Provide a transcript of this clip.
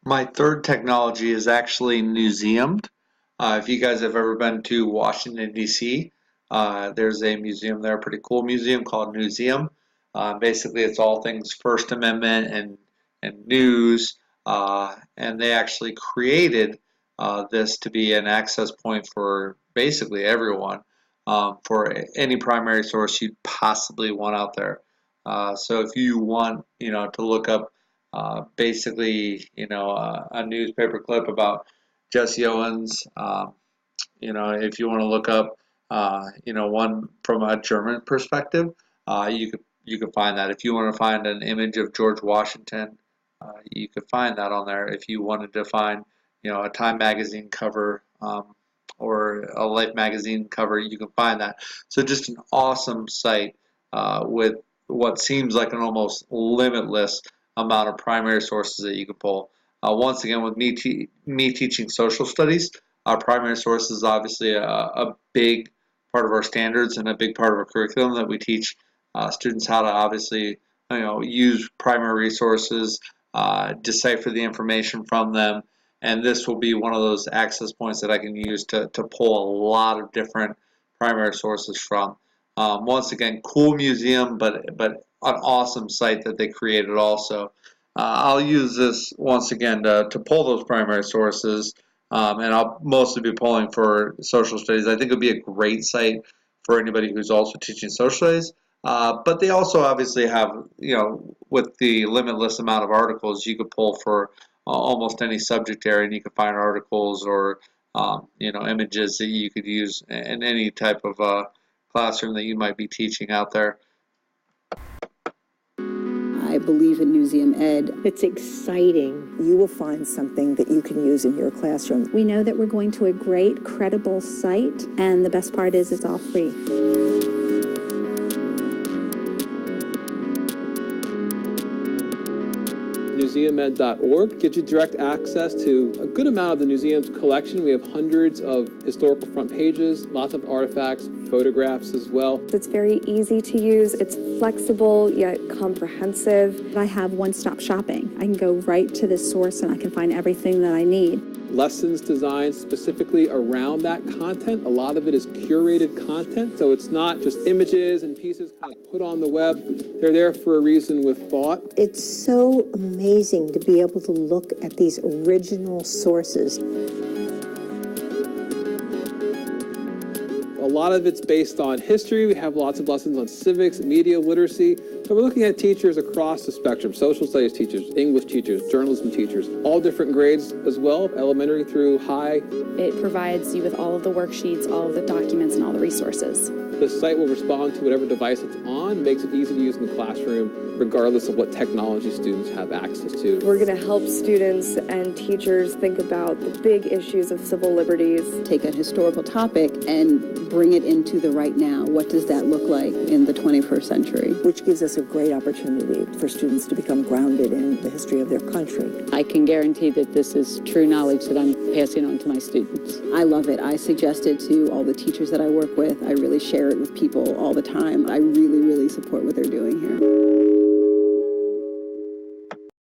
My third technology is actually Newseumed. If you guys have ever been to Washington, D.C., there's a museum there, a pretty cool museum called Newseumed. Basically, it's all things First Amendment and news, and they actually created this to be an access point for basically everyone for any primary source you'd possibly want out there. So if you want, to look up basically, a newspaper clip about Jesse Owens. If you want to look up, one from a German perspective, you could find that. If you want to find an image of George Washington, you could find that on there. If you wanted to find, a Time magazine cover or a Life magazine cover, you can find that. So just an awesome site with what seems like an almost limitless amount of primary sources that you can pull. Once again, with me teaching social studies, our primary source is obviously a big part of our standards and a big part of our curriculum that we teach students how to obviously use primary resources, decipher the information from them, and this will be one of those access points that I can use to pull a lot of different primary sources from. Once again, cool museum, but an awesome site that they created also. I'll use this once again to pull those primary sources, and I'll mostly be pulling for social studies. I think it would be a great site for anybody who's also teaching social studies. But they also obviously have, with the limitless amount of articles, you could pull for almost any subject area, and you could find articles or, images that you could use in any type of classroom that you might be teaching out there. I believe in Newseumed. It's exciting. You will find something that you can use in your classroom. We know that we're going to a great, credible site, and the best part is it's all free. Newseumed.org gives you direct access to a good amount of the museum's collection. We have hundreds of historical front pages, lots of artifacts, photographs as well. It's very easy to use. It's flexible yet comprehensive. I have one-stop shopping. I can go right to this source and I can find everything that I need. Lessons designed specifically around that content. A lot of it is curated content, so it's not just images and pieces kind of put on the web. They're there for a reason with thought. It's so amazing to be able to look at these original sources. A lot of it's based on history. We have lots of lessons on civics, media literacy. So we're looking at teachers across the spectrum, social studies teachers, English teachers, journalism teachers, all different grades as well, elementary through high. It provides you with all of the worksheets, all of the documents, and all the resources. The site will respond to whatever device it's on, makes it easy to use in the classroom, regardless of what technology students have access to. We're going to help students and teachers think about the big issues of civil liberties. Take a historical topic and bring it into the right now. What does that look like in the 21st century? Which gives us a great opportunity for students to become grounded in the history of their country. I can guarantee that this is true knowledge that I'm passing on to my students. I love it. I suggest it to all the teachers that I work with. I really share it with people all the time. I really, really support what they're doing here.